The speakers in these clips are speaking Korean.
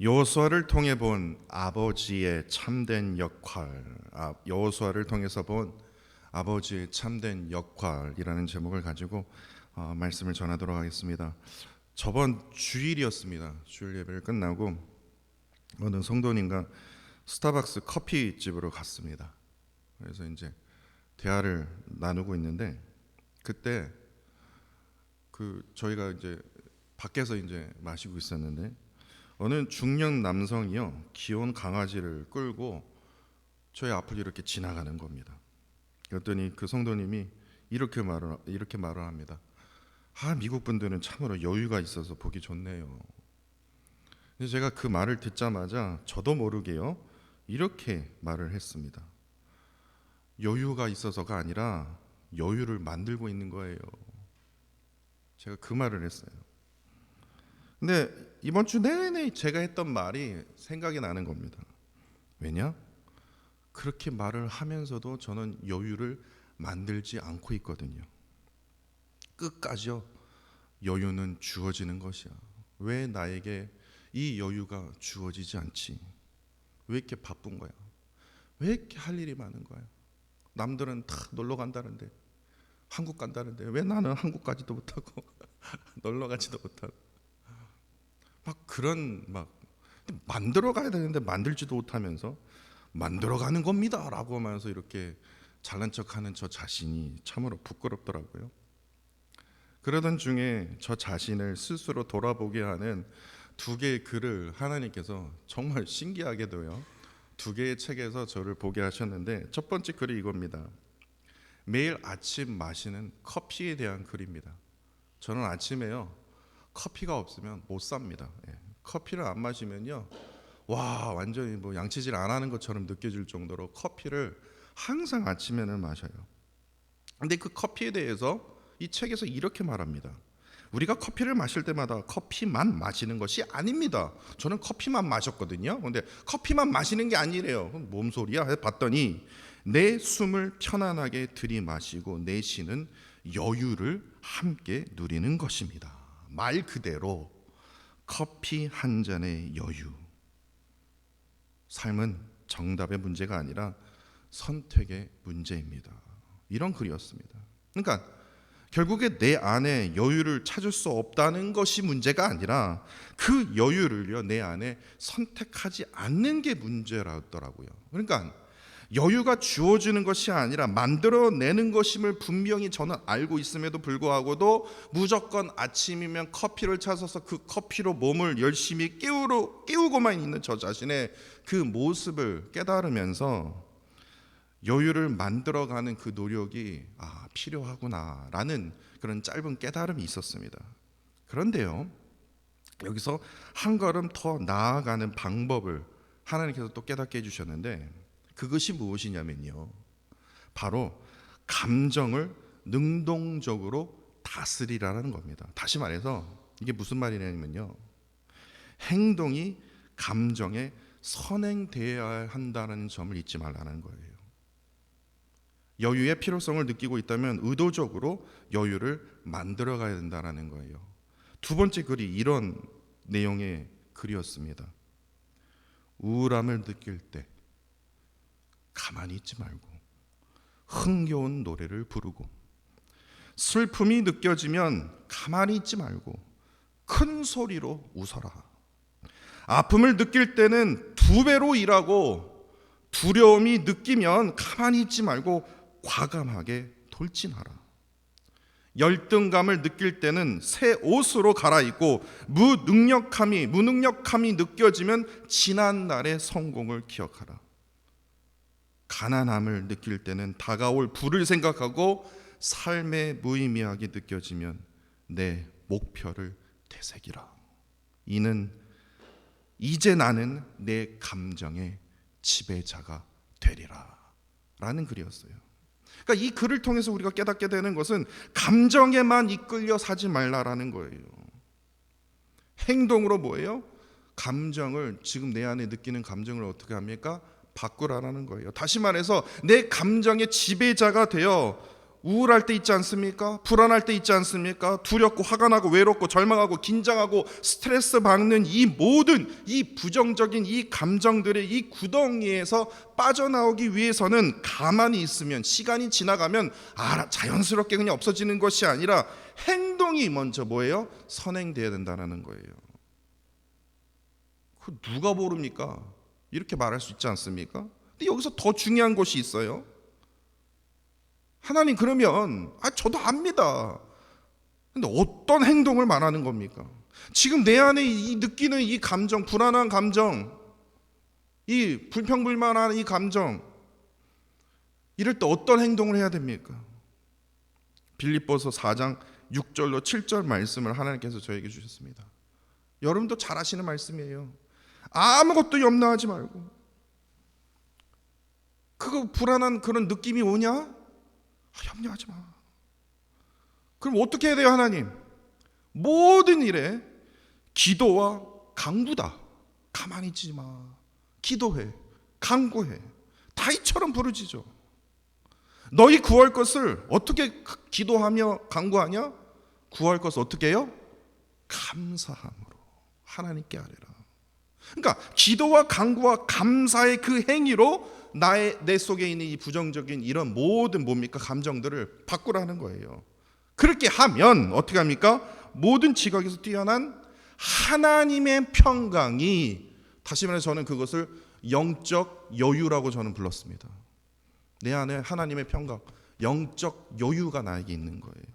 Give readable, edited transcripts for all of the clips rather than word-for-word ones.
여호수아를 통해 본 아버지의 참된 역할, 여호수아를 통해서 본 아버지의 참된 역할이라는 제목을 가지고 말씀을 전하도록 하겠습니다. 저번 주일이었습니다. 주일 예배를 끝나고 어느 성도님과 스타벅스 커피집으로 갔습니다. 그래서 이제 대화를 나누고 있는데 그때 저희가 이제 밖에서 이제 마시고 있었는데 어느 중년 남성이요 귀여운 강아지를 끌고 저희 앞을 이렇게 지나가는 겁니다. 그랬더니 그 성도님이 이렇게 말을 합니다. 미국 분들은 참으로 여유가 있어서 보기 좋네요. 근데 제가 그 말을 듣자마자 저도 모르게요 이렇게 말을 했습니다. 여유가 있어서가 아니라 여유를 만들고 있는 거예요. 제가 그 말을 했어요. 근데 이번 주 내내 제가 했던 말이 생각이 나는 겁니다. 왜냐? 그렇게 말을 하면서도 저는 여유를 만들지 않고 있거든요. 끝까지요. 여유는 주어지는 것이야. 왜 나에게 이 여유가 주어지지 않지? 왜 이렇게 바쁜 거야? 왜 이렇게 할 일이 많은 거야? 남들은 다 놀러 간다는데, 한국 간다는데 왜 나는 한국 가지도 못하고 놀러 가지도 못하고 만들어 가야 되는데 만들지도 못하면서 만들어 가는 겁니다 라고 하면서 이렇게 잘난 척하는 저 자신이 참으로 부끄럽더라고요. 그러던 중에 저 자신을 스스로 돌아보게 하는 두 개의 글을 하나님께서 정말 신기하게도요 두 개의 책에서 저를 보게 하셨는데, 첫 번째 글이 이겁니다. 매일 아침 마시는 커피에 대한 글입니다. 저는 아침에요 커피가 없으면 못 삽니다. 커피를 안 마시면요 완전히 양치질 안 하는 것처럼 느껴질 정도로 커피를 항상 아침에는 마셔요. 근데 그 커피에 대해서 이 책에서 이렇게 말합니다. 우리가 커피를 마실 때마다 커피만 마시는 것이 아닙니다. 저는 커피만 마셨거든요. 근데 커피만 마시는 게 아니래요. 뭔 소리야? 봤더니 내 숨을 편안하게 들이마시고 내쉬는 여유를 함께 누리는 것입니다. 말 그대로 커피 한 잔의 여유. 삶은 정답의 문제가 아니라 선택의 문제입니다. 이런 글이었습니다. 그러니까 결국에 내 안에 여유를 찾을 수 없다는 것이 문제가 아니라 그 여유를요 내 안에 선택하지 않는 게 문제라더라고요. 그러니까 여유가 주어지는 것이 아니라 만들어내는 것임을 분명히 저는 알고 있음에도 불구하고도 무조건 아침이면 커피를 찾아서 그 커피로 몸을 열심히 깨우고만 있는 저 자신의 그 모습을 깨달으면서 여유를 만들어가는 그 노력이 필요하구나라는 그런 짧은 깨달음이 있었습니다. 그런데요 여기서 한 걸음 더 나아가는 방법을 하나님께서 또 깨닫게 해주셨는데, 그것이 무엇이냐면요 바로 감정을 능동적으로 다스리라는 겁니다. 다시 말해서 이게 무슨 말이냐면요 행동이 감정에 선행되어야 한다는 점을 잊지 말라는 거예요. 여유의 필요성을 느끼고 있다면 의도적으로 여유를 만들어 가야 된다는 거예요. 두 번째 글이 이런 내용의 글이었습니다. 우울함을 느낄 때 가만히 있지 말고 흥겨운 노래를 부르고, 슬픔이 느껴지면 가만히 있지 말고 큰 소리로 웃어라. 아픔을 느낄 때는 두 배로 일하고, 두려움이 느끼면 가만히 있지 말고 과감하게 돌진하라. 열등감을 느낄 때는 새 옷으로 갈아입고, 무능력함이 느껴지면 지난 날의 성공을 기억하라. 가난함을 느낄 때는 다가올 부를 생각하고, 삶의 무의미하게 느껴지면 내 목표를 되새기라. 이제 나는 내 감정의 지배자가 되리라 라는 글이었어요. 그러니까 이 글을 통해서 우리가 깨닫게 되는 것은 감정에만 이끌려 사지 말라라는 거예요. 행동으로 뭐예요? 감정을, 지금 내 안에 느끼는 감정을 어떻게 합니까? 바꾸라라는 거예요. 다시 말해서 내 감정의 지배자가 되어 우울할 때 있지 않습니까? 불안할 때 있지 않습니까? 두렵고 화가 나고 외롭고 절망하고 긴장하고 스트레스 받는 이 모든 이 부정적인 이 감정들의 이 구덩이에서 빠져나오기 위해서는 가만히 있으면 시간이 지나가면 자연스럽게 그냥 없어지는 것이 아니라 행동이 먼저 뭐예요? 선행돼야 된다는 거예요. 그 누가 모릅니까? 이렇게 말할 수 있지 않습니까? 근데 여기서 더 중요한 것이 있어요. 하나님 그러면 저도 압니다. 근데 어떤 행동을 말하는 겁니까? 지금 내 안에 느끼는 이 감정, 불안한 감정, 이 불평불만한 이 감정, 이럴 때 어떤 행동을 해야 됩니까? 빌립보서 4장 6절로 7절 말씀을 하나님께서 저에게 주셨습니다. 여러분도 잘 아시는 말씀이에요. 아무것도 염려하지 말고, 그거 불안한 그런 느낌이 오냐? 염려하지 마. 그럼 어떻게 해야 돼요, 하나님? 모든 일에 기도와 간구다. 가만히 있지 마. 기도해, 간구해. 다윗처럼 부르짖어. 너희 구할 것을 어떻게 기도하며 간구하냐? 구할 것을 어떻게 해요? 감사함으로 하나님께 아뢰라. 그러니까 기도와 간구와 감사의 그 행위로 내 속에 있는 이 부정적인 이런 모든 뭡니까? 감정들을 바꾸라는 거예요. 그렇게 하면 어떻게 합니까? 모든 지각에서 뛰어난 하나님의 평강이, 다시 말해서 저는 그것을 영적 여유라고 저는 불렀습니다. 내 안에 하나님의 평강, 영적 여유가 나에게 있는 거예요.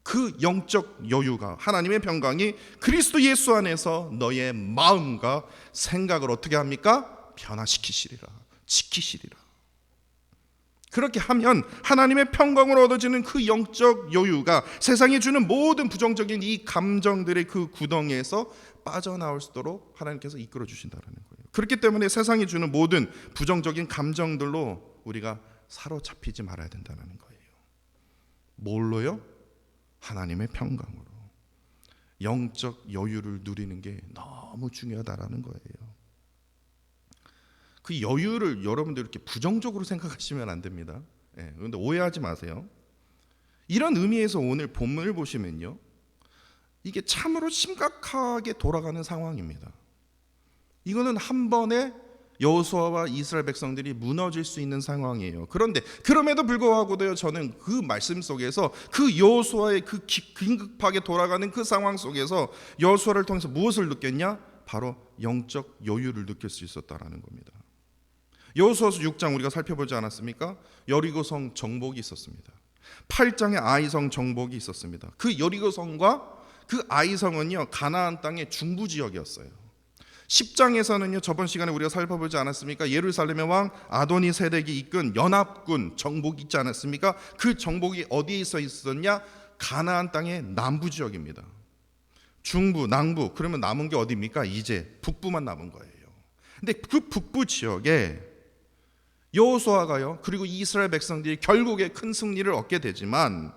그 영적 여유가, 하나님의 평강이 그리스도 예수 안에서 너의 마음과 생각을 어떻게 합니까? 변화시키시리라, 지키시리라. 그렇게 하면 하나님의 평강으로 얻어지는 그 영적 여유가 세상이 주는 모든 부정적인 이 감정들의 그 구덩이에서 빠져나올 수 있도록 하나님께서 이끌어 주신다는 거예요. 그렇기 때문에 세상이 주는 모든 부정적인 감정들로 우리가 사로잡히지 말아야 된다는 거예요. 뭘로요? 하나님의 평강으로. 영적 여유를 누리는 게 너무 중요하다라는 거예요. 그 여유를 여러분들 이렇게 부정적으로 생각하시면 안 됩니다. 그런데 오해하지 마세요. 이런 의미에서 오늘 본문을 보시면요, 이게 참으로 심각하게 돌아가는 상황입니다. 이거는 한 번에 여호수아와 이스라엘 백성들이 무너질 수 있는 상황이에요. 그런데 그럼에도 불구하고도요, 저는 그 말씀 속에서 그 여호수아의 그 긴급하게 돌아가는 그 상황 속에서 여호수아를 통해서 무엇을 느꼈냐? 바로 영적 여유를 느낄 수 있었다라는 겁니다. 여호수아서 6장 우리가 살펴보지 않았습니까? 여리고성 정복이 있었습니다. 8장에 아이성 정복이 있었습니다. 그 여리고성과 그 아이성은요, 가나안 땅의 중부 지역이었어요. 10장에서는요, 저번 시간에 우리가 살펴보지 않았습니까? 예루살렘의 왕 아도니 세덱이 이끈 연합군 정복이 있지 않았습니까? 그 정복이 어디에 있었냐? 가나안 땅의 남부 지역입니다. 중부, 남부, 그러면 남은 게 어디입니까? 이제 북부만 남은 거예요. 근데 그 북부 지역에 여호수아가요, 그리고 이스라엘 백성들이 결국에 큰 승리를 얻게 되지만,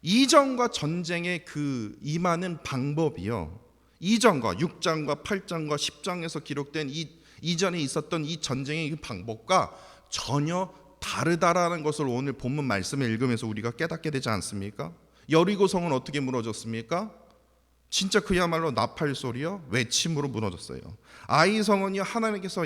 이전과 전쟁의 그 임하는 방법이요, 이전과 6장과 8장과 10장에서 기록된 이전에 있었던 이 전쟁의 그 방법과 전혀 다르다라는 것을 오늘 본문 말씀을 읽으면서 우리가 깨닫게 되지 않습니까? 여리고성은 어떻게 무너졌습니까? 진짜 그야말로 나팔 소리요, 외침으로 무너졌어요. 아이성은요, 하나님께서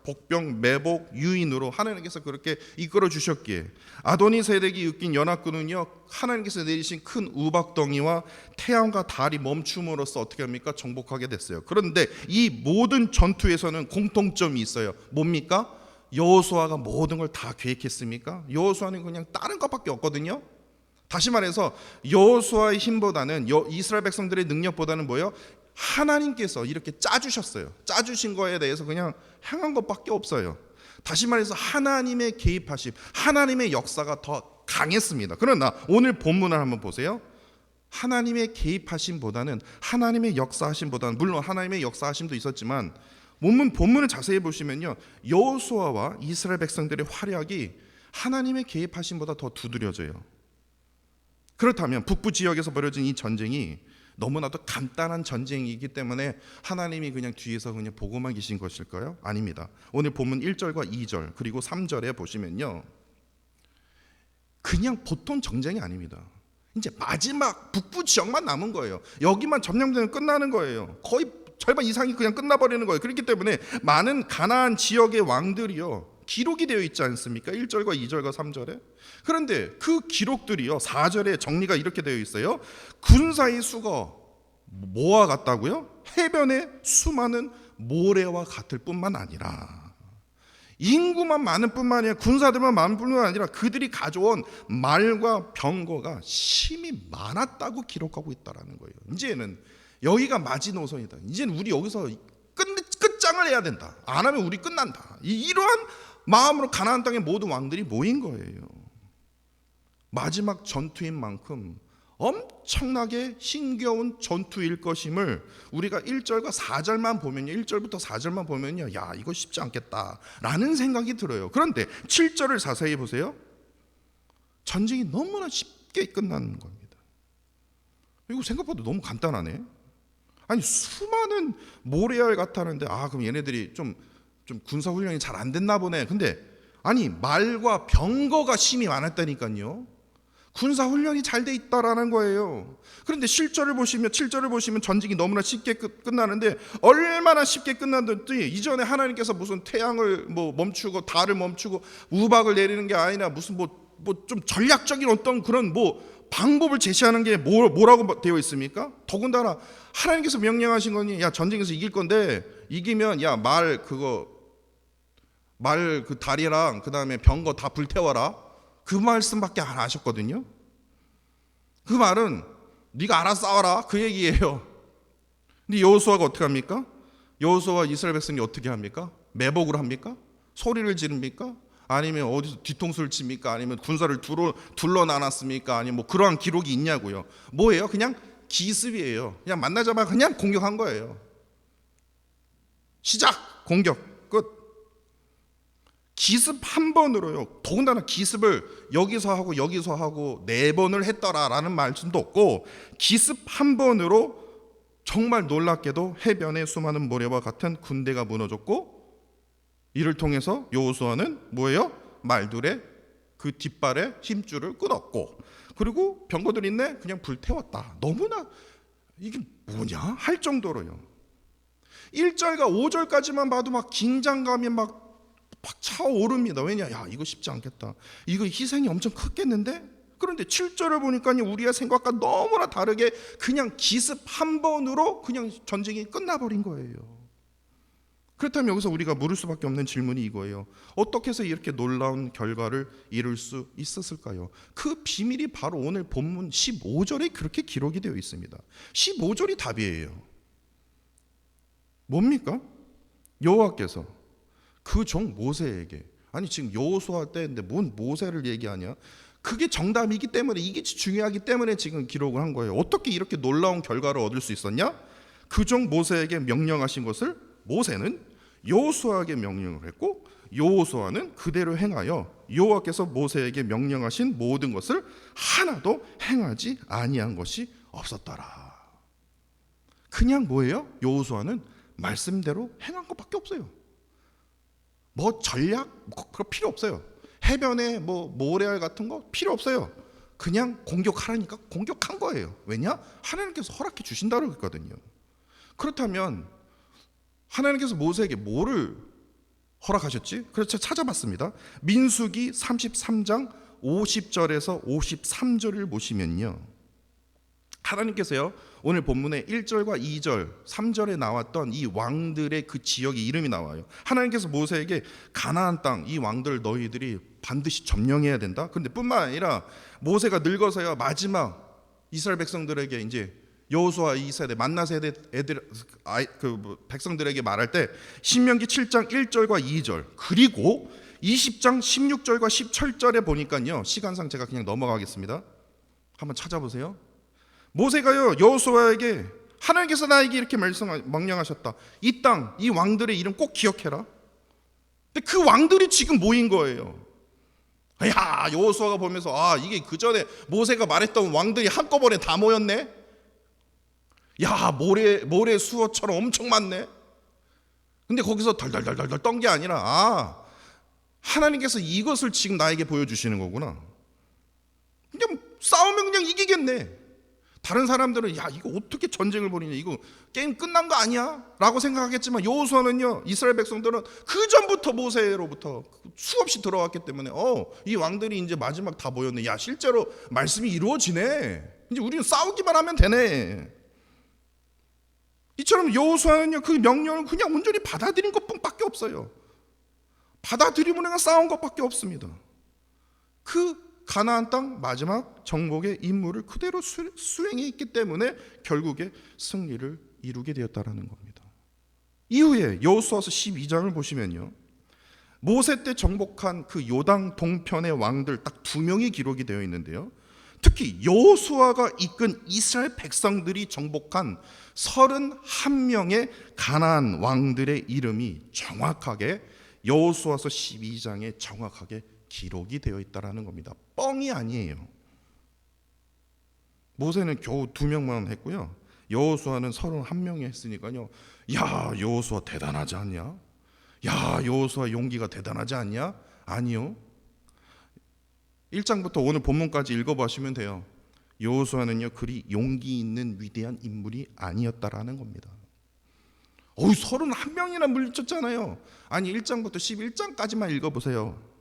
복병, 매복, 유인으로 하나님께서 그렇게 이끌어 주셨기에, 아도니 세덱이 이끈 연합군은요, 하나님께서 내리신 큰 우박덩이와 태양과 달이 멈춤으로써 어떻게 합니까? 정복하게 됐어요. 그런데 이 모든 전투에서는 공통점이 있어요. 뭡니까? 여호수아가 모든 걸 다 계획했습니까? 여호수아는 그냥 다른 것밖에 없거든요. 다시 말해서 여호수아의 힘보다는 이스라엘 백성들의 능력보다는 뭐예요? 하나님께서 이렇게 짜주셨어요. 짜주신 거에 대해서 그냥 행한 것밖에 없어요. 다시 말해서 하나님의 개입하심, 하나님의 역사가 더 강했습니다. 그러나 오늘 본문을 한번 보세요. 하나님의 개입하심보다는, 하나님의 역사하심보다는, 물론 하나님의 역사하심도 있었지만 본문을 자세히 보시면요, 여호수아와 이스라엘 백성들의 활약이 하나님의 개입하심보다 더 두드려져요. 그렇다면 북부 지역에서 벌어진 이 전쟁이 너무나도 간단한 전쟁이기 때문에 하나님이 그냥 뒤에서 그냥 보고만 계신 것일까요? 아닙니다. 오늘 본문 1절과 2절 그리고 3절에 보시면요, 그냥 보통 정쟁이 아닙니다. 이제 마지막 북부 지역만 남은 거예요. 여기만 점령되면 끝나는 거예요. 거의 절반 이상이 그냥 끝나버리는 거예요. 그렇기 때문에 많은 가나안 지역의 왕들이요, 기록이 되어 있지 않습니까? 1절과 2절과 3절에. 그런데 그 기록들이요, 4절에 정리가 이렇게 되어 있어요. 군사의 수가 뭐와 같다고요? 해변의 수많은 모래와 같을 뿐만 아니라, 인구만 많은 뿐만 아니라, 군사들만 많은 뿐만 아니라 그들이 가져온 말과 병거가 심히 많았다고 기록하고 있다라는 거예요. 이제는 여기가 마지노선이다. 이제는 우리 여기서 끝장을 해야 된다. 안 하면 우리 끝난다. 이러한 마음으로 가나안 땅의 모든 왕들이 모인 거예요. 마지막 전투인 만큼 엄청나게 힘겨운 전투일 것임을 우리가 1절과 4절만 보면요, 1절부터 4절만 보면요, 야, 이거 쉽지 않겠다라는 생각이 들어요. 그런데 7절을 자세히 보세요. 전쟁이 너무나 쉽게 끝나는 겁니다. 이거 생각보다 너무 간단하네. 아니, 수많은 모래알 같다는데, 그럼 얘네들이 좀 군사 훈련이 잘 안 됐나 보네. 근데 아니, 말과 병거가 심히 많았다니까요. 군사 훈련이 잘 돼 있다라는 거예요. 그런데 7절을 보시면 전쟁이 너무나 쉽게 끝나는데, 얼마나 쉽게 끝났는지, 이전에 하나님께서 무슨 태양을 멈추고 달을 멈추고 우박을 내리는 게 아니라 무슨 좀 전략적인 어떤 그런 방법을 제시하는 게 뭐라고 되어 있습니까? 더군다나 하나님께서 명령하신 거니, 야, 전쟁에서 이길 건데 이기면 야, 말 그 다리랑 그 다음에 병거 다 불태워라. 그 말씀밖에 안 하셨거든요. 그 말은 네가 알아서 싸워라, 그 얘기예요. 근데 여호수아가 어떻게 합니까? 여호수아와 이스라엘 백성이 어떻게 합니까? 매복을 합니까? 소리를 지릅니까? 아니면 어디서 뒤통수를 칩니까? 아니면 군사를 둘러나놨습니까? 아니면 그러한 기록이 있냐고요. 뭐예요? 그냥 기습이에요. 그냥 만나자마자 그냥 공격한 거예요. 시작! 공격! 끝! 기습 한 번으로요. 더군다나 기습을 여기서 하고 4번을 했더라라는 말씀도 없고, 기습 한 번으로 정말 놀랍게도 해변의 수많은 모래와 같은 군대가 무너졌고, 이를 통해서 여호수아는 뭐예요? 말들의 그 뒷발에 힘줄을 끊었고, 그리고 병거들 있네, 그냥 불태웠다. 너무나 이게 뭐냐 할 정도로요. 1절과 5절까지만 봐도 막 긴장감이 막 차오릅니다. 왜냐? 야, 이거 쉽지 않겠다. 이거 희생이 엄청 크겠는데? 그런데 7절을 보니까 우리의 생각과 너무나 다르게 그냥 기습 한 번으로 그냥 전쟁이 끝나버린 거예요. 그렇다면 여기서 우리가 물을 수밖에 없는 질문이 이거예요. 어떻게 해서 이렇게 놀라운 결과를 이룰 수 있었을까요? 그 비밀이 바로 오늘 본문 15절에 그렇게 기록이 되어 있습니다. 15절이 답이에요. 뭡니까? 여호와께서 그 종 모세에게, 아니 지금 여호수아 때인데 뭔 모세를 얘기하냐? 그게 정답이기 때문에, 이게 중요하기 때문에 지금 기록을 한 거예요. 어떻게 이렇게 놀라운 결과를 얻을 수 있었냐? 그 종 모세에게 명령하신 것을 모세는 여호수아에게 명령을 했고, 여호수아는 그대로 행하여 여호와께서 모세에게 명령하신 모든 것을 하나도 행하지 아니한 것이 없었더라. 그냥 뭐예요? 여호수아는 말씀대로 행한 것밖에 없어요. 전략 그거 필요 없어요. 해변에 모래알 같은 거 필요 없어요. 그냥 공격하라니까 공격한 거예요. 왜냐? 하나님께서 허락해 주신다고 했거든요. 그렇다면 하나님께서 모세에게 뭐를 허락하셨지? 그래서 찾아봤습니다. 민수기 33장 50절에서 53절을 보시면요, 하나님께서요, 오늘 본문에 1절과 2절, 3절에 나왔던 이 왕들의 그 지역의 이름이 나와요. 하나님께서 모세에게 가나안 땅, 이 왕들 너희들이 반드시 점령해야 된다. 그런데 뿐만 아니라 모세가 늙어서요, 마지막 이스라엘 백성들에게 이제 여호수아 2세대 만나 세대 백성들에게 말할 때 신명기 7장 1절과 2절, 그리고 20장 16절과 17절에 보니까요, 시간상 제가 그냥 넘어가겠습니다. 한번 찾아보세요. 모세가요, 여호수아에게 하나님께서 나에게 이렇게 명령하셨다. 이 땅, 이 왕들의 이름 꼭 기억해라. 근데 그 왕들이 지금 모인 거예요. 야, 여호수아가 보면서 이게 그 전에 모세가 말했던 왕들이 한꺼번에 다 모였네. 야, 모래 수어처럼 엄청 많네. 근데 거기서 덜덜덜덜 떤 게 아니라 하나님께서 이것을 지금 나에게 보여주시는 거구나. 싸우면 그냥 이기겠네. 다른 사람들은 야 이거 어떻게 전쟁을 벌이냐, 이거 게임 끝난 거 아니야? 라고 생각하겠지만 여호수아는요, 이스라엘 백성들은 그 전부터 모세로부터 수없이 들어왔기 때문에 이 왕들이 이제 마지막 다 모였네. 야 실제로 말씀이 이루어지네. 이제 우리는 싸우기만 하면 되네. 이처럼 여호수아는요 그 명령을 그냥 온전히 받아들인 것뿐밖에 없어요. 받아들이면 그냥 싸운 것밖에 없습니다. 그 가나안 땅 마지막 정복의 임무를 그대로 수행해 있기 때문에 결국에 승리를 이루게 되었다라는 겁니다. 이후에 여호수아서 12장을 보시면요, 모세 때 정복한 그 요당 동편의 왕들 딱 2명이 기록이 되어 있는데요, 특히 여호수아가 이끈 이스라엘 백성들이 정복한 31명의 가나안 왕들의 이름이 정확하게 여호수아서 12장에 정확하게 기록이 되어 있다라는 겁니다. 뻥이 아니에요. 모세는 겨우 2명만 했고요, 여호수아는 31명이 했으니까요. 야 여호수아 대단하지 않냐? 야 여호수아 용기가 대단하지 않냐? 아니요. 1장부터 오늘 본문까지 읽어보시면 돼요. 여호수아는요 그리 용기 있는 위대한 인물이 아니었다라는 겁니다. 31명이나 물리쳤잖아요. 아니 1장부터 11장까지만 읽어보세요.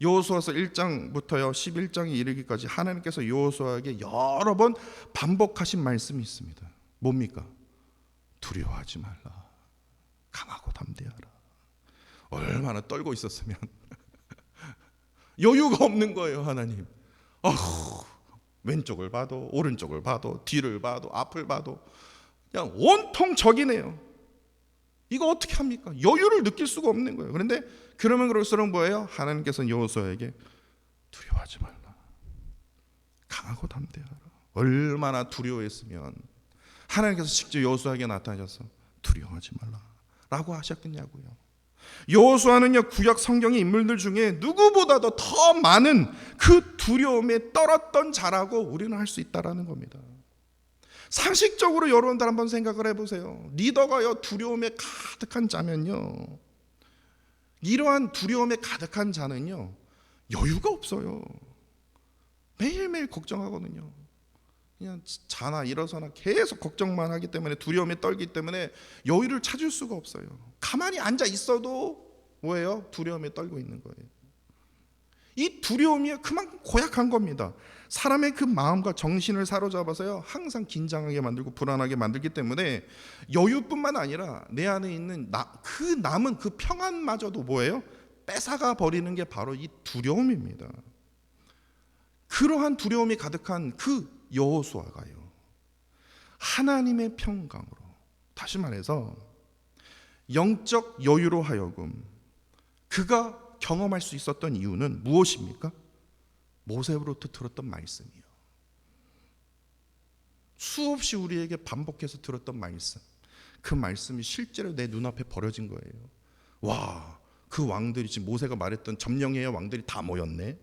여호수아서 1장부터요 11장에 이르기까지 하나님께서 여호수아에게 여러 번 반복하신 말씀이 있습니다. 뭡니까? 두려워하지 말라. 강하고 담대하라. 얼마나 떨고 있었으면 여유가 없는 거예요. 하나님 왼쪽을 봐도 오른쪽을 봐도 뒤를 봐도 앞을 봐도 그냥 온통 적이네요. 이거 어떻게 합니까? 여유를 느낄 수가 없는 거예요. 그런데 그러면 그럴수록 뭐예요? 하나님께서는 여호수아에게 두려워하지 말라. 강하고 담대하라. 얼마나 두려워했으면 하나님께서 직접 여호수아에게 나타나셔서 두려워하지 말라 라고 하셨겠냐고요. 여호수아는요 구약 성경의 인물들 중에 누구보다도 더 많은 그 두려움에 떨었던 자라고 우리는 할 수 있다라는 겁니다. 상식적으로 여러분들 한번 생각을 해보세요. 리더가요 두려움에 가득한 자면요, 이러한 두려움에 가득한 자는요 여유가 없어요. 매일매일 걱정하거든요. 그냥 자나 일어서나 계속 걱정만 하기 때문에, 두려움에 떨기 때문에 여유를 찾을 수가 없어요. 가만히 앉아 있어도 뭐예요? 두려움에 떨고 있는 거예요. 이 두려움이 그만큼 고약한 겁니다. 사람의 그 마음과 정신을 사로잡아서요 항상 긴장하게 만들고 불안하게 만들기 때문에 여유뿐만 아니라 내 안에 있는 그 남은 그 평안마저도 뭐예요? 뺏어가 버리는 게 바로 이 두려움입니다. 그러한 두려움이 가득한 그 여호수아가요 하나님의 평강으로, 다시 말해서 영적 여유로 하여금 그가 경험할 수 있었던 이유는 무엇입니까? 모세로부터 들었던 말씀이요. 수없이 우리에게 반복해서 들었던 말씀, 그 말씀이 실제로 내 눈앞에 벌어진 거예요. 와, 그 왕들이 지금 모세가 말했던 점령의 왕들이 다 모였네.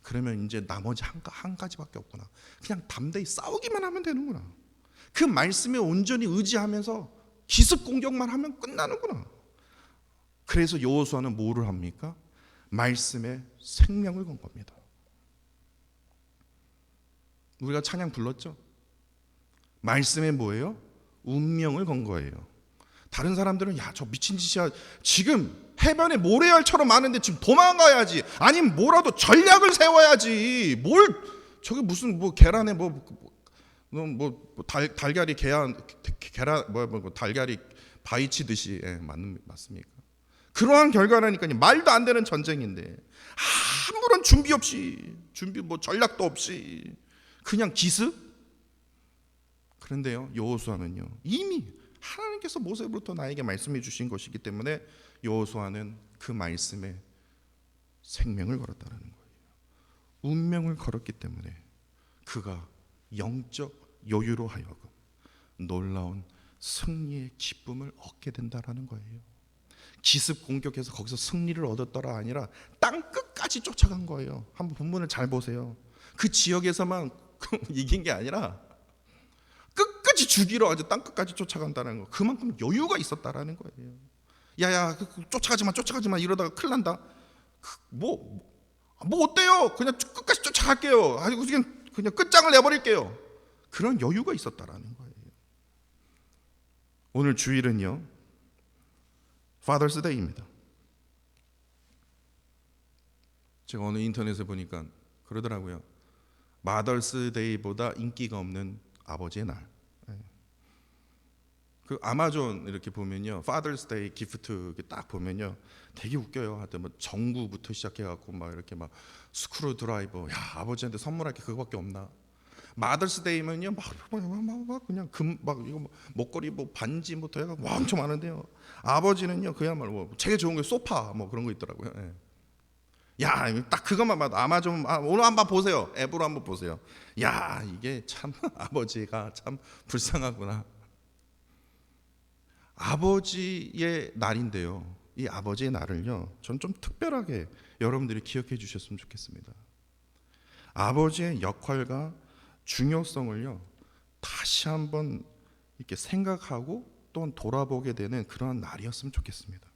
그러면 이제 나머지 한 가지밖에 없구나. 그냥 담대히 싸우기만 하면 되는구나. 그 말씀에 온전히 의지하면서 기습 공격만 하면 끝나는구나. 그래서 여호수아는 뭐를 합니까? 말씀에 생명을 건 겁니다. 우리가 찬양 불렀죠? 말씀에 뭐예요? 운명을 건 거예요. 다른 사람들은 야, 저 미친 짓이야. 지금 해변에 모래알처럼 많은데 지금 도망가야지. 아니면 뭐라도 전략을 세워야지. 뭘 저게 무슨 뭐 계란에 달걀이 계란 달걀이 바위치듯이 맞습니까? 그러한 결과라니까요. 말도 안 되는 전쟁인데 아무런 준비 없이 전략도 없이 그냥 기습? 그런데요 여호수아는요 이미 하나님께서 모세로부터 나에게 말씀해 주신 것이기 때문에 여호수아는 그 말씀에 생명을 걸었다는 거예요. 운명을 걸었기 때문에 그가 영적 여유로 하여금 놀라운 승리의 기쁨을 얻게 된다는 거예요. 기습 공격해서 거기서 승리를 얻었더라 아니라 땅 끝까지 쫓아간 거예요. 한번 본문을 잘 보세요. 그 지역에서만 이긴 게 아니라 끝까지 죽이러 아주 땅 끝까지 쫓아간다는 거. 그만큼 여유가 있었다라는 거예요. 야야 쫓아가지 마 이러다가 큰일 난다. 뭐 어때요? 그냥 끝까지 쫓아갈게요. 아주 그냥 끝장을 내버릴게요. 그런 여유가 있었다라는 거예요. 오늘 주일은요, Father's Day입니다. 제가 어느 인터넷에 보니까 그러더라고요. Mother's Day보다 인기가 없는 아버지의 날. 그 아마존 이렇게 보면요, Father's Day 기프트 이렇게 딱 보면요, 되게 웃겨요. 하여튼 뭐 전구부터 시작해갖고 막 이렇게 막 스크루 드라이버, 야 아버지한테 선물할 게 그거밖에 없나? Mother's Day면요, 막 그냥 막 이거 뭐 목걸이 뭐 반지부터 해갖고 막 엄청 많은데요. 아버지는요, 그야말로 뭐 제일 좋은 게 소파 뭐 그런 거 있더라고요. 예. 야, 딱 그것만 봐도 아마존 오늘 한번 보세요. 앱으로 한번 보세요. 야, 이게 참 아버지가 참 불쌍하구나. 아버지의 날인데요, 이 아버지의 날을요, 전 좀 특별하게 여러분들이 기억해 주셨으면 좋겠습니다. 아버지의 역할과 중요성을요, 다시 한번 이렇게 생각하고 또 돌아보게 되는 그러한 날이었으면 좋겠습니다.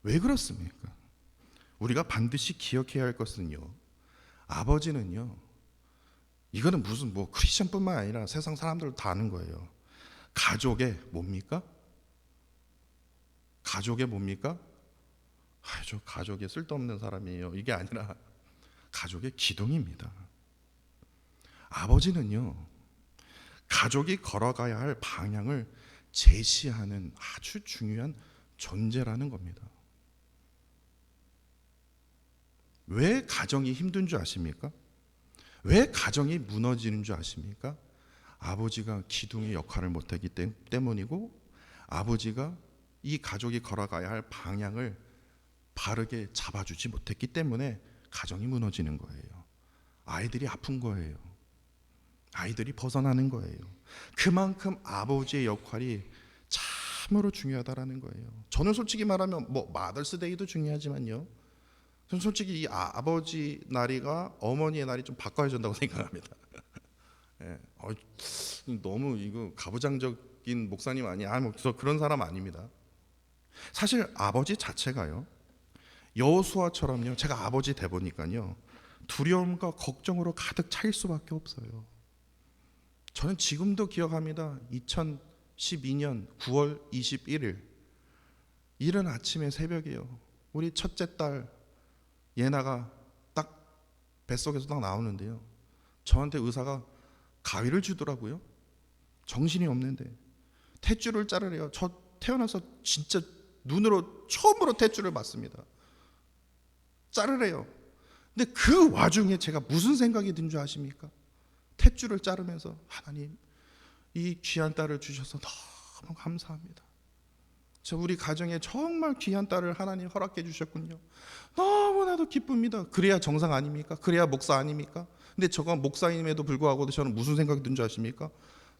왜 그렇습니까? 우리가 반드시 기억해야 할 것은요, 아버지는요, 이거는 무슨 뭐 크리스천뿐만 아니라 세상 사람들도 다 아는 거예요. 가족의 뭡니까? 가족의 뭡니까? 저 가족의 쓸데없는 사람이에요. 이게 아니라 가족의 기둥입니다. 아버지는요, 가족이 걸어가야 할 방향을 제시하는 아주 중요한 존재라는 겁니다. 왜 가정이 힘든 줄 아십니까? 왜 가정이 무너지는 줄 아십니까? 아버지가 기둥의 역할을 못하기 때문이고, 아버지가 이 가족이 걸어가야 할 방향을 바르게 잡아주지 못했기 때문에 가정이 무너지는 거예요. 아이들이 아픈 거예요. 아이들이 벗어나는 거예요. 그만큼 아버지의 역할이 참으로 중요하다라는 거예요. 저는 솔직히 말하면 뭐 마더스데이도 중요하지만요, 저는 솔직히 이 아버지 날이가 어머니의 날이 좀 바꿔야 된다고 생각합니다. 예. 너무 이거 가부장적인 목사님 아니야? 뭐 저 그런 사람 아닙니다. 사실 아버지 자체가요, 여호수아처럼요, 제가 아버지 돼 보니까요, 두려움과 걱정으로 가득 차일 수밖에 없어요. 저는 지금도 기억합니다. 2012년 9월 21일 이른 아침에 새벽이요, 우리 첫째 딸 예나가 딱 뱃속에서 딱 나오는데요, 저한테 의사가 가위를 주더라고요. 정신이 없는데 탯줄을 자르래요. 저 태어나서 진짜 눈으로 처음으로 탯줄을 봤습니다. 자르래요. 근데 그 와중에 제가 무슨 생각이 든 줄 아십니까? 탯줄을 자르면서, 하나님, 이 귀한 딸을 주셔서 너무 감사합니다. 저 우리 가정에 정말 귀한 딸을 하나님 허락해 주셨군요. 너무나도 기쁩니다. 그래야 정상 아닙니까? 그래야 목사 아닙니까? 근데 저가 목사임에도 불구하고 저는 무슨 생각이 든 줄 아십니까?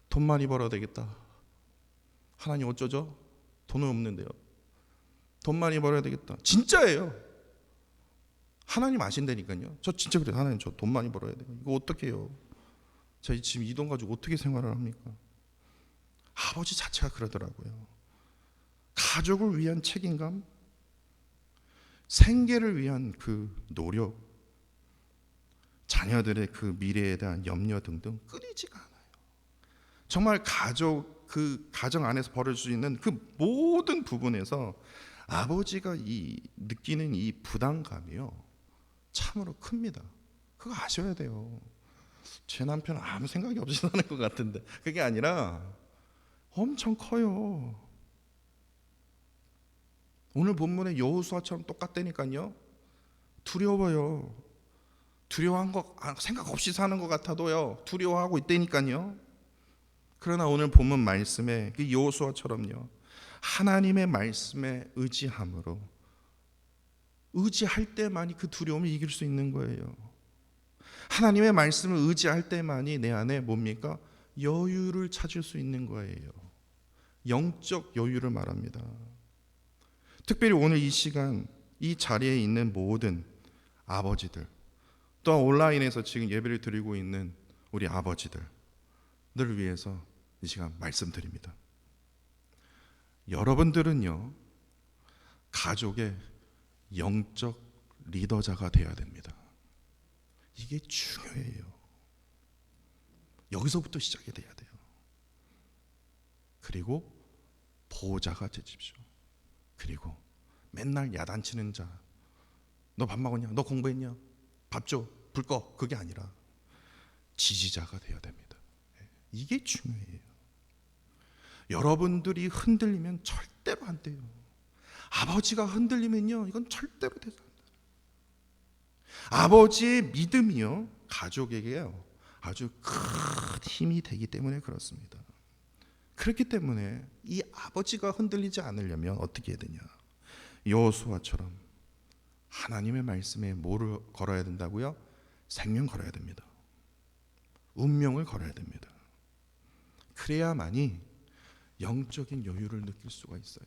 돈 많이 벌어야 되겠다. 하나님 어쩌죠? 돈은 없는데요. 돈 많이 벌어야 되겠다. 진짜예요. 하나님 아신다니까요. 저 진짜 그래요. 하나님, 저 돈 많이 벌어야 돼요. 이거 어떻게 해요? 저 지금 이 돈 가지고 어떻게 생활을 합니까? 아버지 자체가 그러더라고요. 가족을 위한 책임감, 생계를 위한 그 노력, 자녀들의 그 미래에 대한 염려 등등 끊이지가 않아요. 정말 그 가정 안에서 벌어질 수 있는 그 모든 부분에서 아버지가 느끼는 이 부담감이요, 참으로 큽니다. 그거 아셔야 돼요. 제 남편은 아무 생각이 없이 사는 것 같은데 그게 아니라 엄청 커요. 오늘 본문의 여호수아처럼 똑같다니까요. 두려워요. 두려워한 거 생각 없이 사는 것 같아도요, 두려워하고 있다니까요. 그러나 오늘 본문 말씀에 그 여호수아처럼요, 하나님의 말씀에 의지함으로, 의지할 때만이 그 두려움을 이길 수 있는 거예요. 하나님의 말씀을 의지할 때만이 내 안에 뭡니까? 여유를 찾을 수 있는 거예요. 영적 여유를 말합니다. 특별히 오늘 이 시간 이 자리에 있는 모든 아버지들, 또 온라인에서 지금 예배를 드리고 있는 우리 아버지들을 위해서 이 시간 말씀드립니다. 여러분들은요, 가족의 영적 리더자가 되어야 됩니다. 이게 중요해요. 여기서부터 시작이 돼야 돼요. 그리고 보호자가 되십시오. 그리고 맨날 야단치는 자, 너 밥 먹었냐? 너 공부했냐? 밥 줘, 불 꺼. 그게 아니라 지지자가 되어야 됩니다. 이게 중요해요. 여러분들이 흔들리면 절대로 안 돼요. 아버지가 흔들리면요, 이건 절대로 되지 않아요. 아버지의 믿음이요, 가족에게요 아주 큰 힘이 되기 때문에 그렇습니다. 그렇기 때문에 이 아버지가 흔들리지 않으려면 어떻게 해야 되냐? 여호수아처럼 하나님의 말씀에 뭐를 걸어야 된다고요? 생명 걸어야 됩니다. 운명을 걸어야 됩니다. 그래야만이 영적인 여유를 느낄 수가 있어요.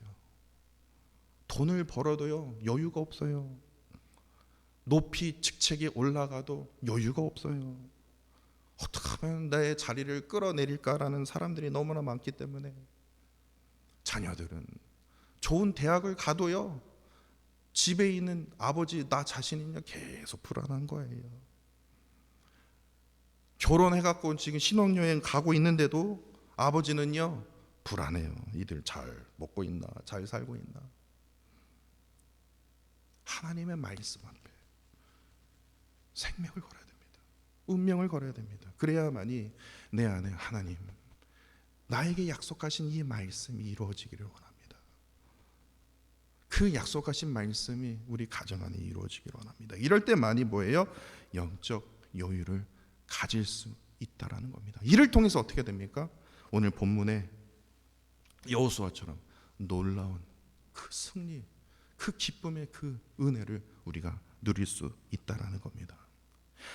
돈을 벌어도요, 여유가 없어요. 높이 직책이 올라가도 여유가 없어요. 어떻게 하면 내 자리를 끌어내릴까라는 사람들이 너무나 많기 때문에 자녀들은 좋은 대학을 가도요, 집에 있는 아버지 나 자신이냐 계속 불안한 거예요. 결혼해갖고 지금 신혼여행 가고 있는데도 아버지는요 불안해요. 이들 잘 먹고 있나, 잘 살고 있나. 하나님의 말씀 앞에 생명을 걸어야 됩니다. 운명을 걸어야 됩니다. 그래야만이 내 안에 하나님 나에게 약속하신 이 말씀이 이루어지기를 원합니다. 그 약속하신 말씀이 우리 가정 안에 이루어지기를 원합니다. 이럴 때만이 뭐예요? 영적 여유를 가질 수 있다라는 겁니다. 이를 통해서 어떻게 됩니까? 오늘 본문에 여호수아처럼 놀라운 그 승리, 그 기쁨의 그 은혜를 우리가 누릴 수 있다라는 겁니다.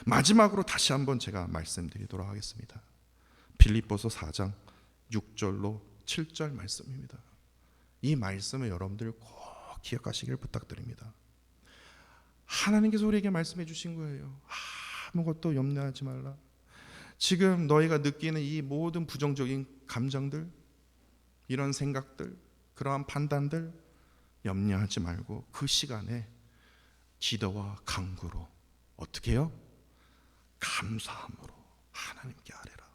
마지막으로 다시 한번 제가 말씀드리도록 하겠습니다. 빌립보서 4장 6절로 7절 말씀입니다. 이 말씀을 여러분들 꼭 기억하시길 부탁드립니다. 하나님께서 우리에게 말씀해 주신 거예요. 아무것도 염려하지 말라. 지금 너희가 느끼는 이 모든 부정적인 감정들, 이런 생각들, 그러한 판단들 염려하지 말고 그 시간에 기도와 간구로 어떻게 해요? 감사함으로 하나님께 아뢰라.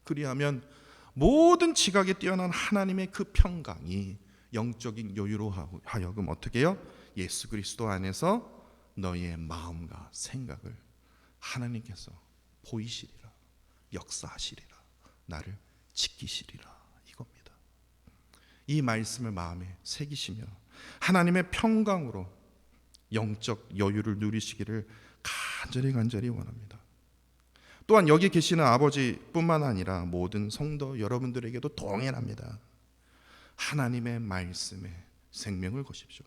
그리하면 모든 지각에 뛰어난 하나님의 그 평강이 영적인 여유로 하여금 어떻게 해요? 예수 그리스도 안에서 너희의 마음과 생각을 하나님께서 보이시리라, 역사하시리라, 나를 지키시리라, 이겁니다. 이 말씀을 마음에 새기시며 하나님의 평강으로 영적 여유를 누리시기를 간절히 원합니다. 또한 여기 계시는 아버지뿐만 아니라 모든 성도 여러분들에게도 동일합니다. 하나님의 말씀에 생명을 거십시오.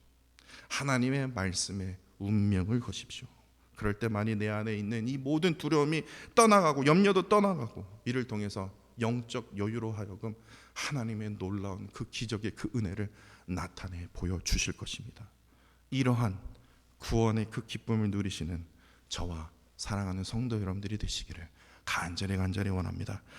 하나님의 말씀에 운명을 거십시오. 그럴 때만이 내 안에 있는 이 모든 두려움이 떠나가고 염려도 떠나가고, 이를 통해서 영적 여유로 하여금 하나님의 놀라운 그 기적의 그 은혜를 나타내 보여주실 것입니다. 이러한 구원의 그 기쁨을 누리시는 저와 사랑하는 성도 여러분들이 되시기를 간절히 원합니다.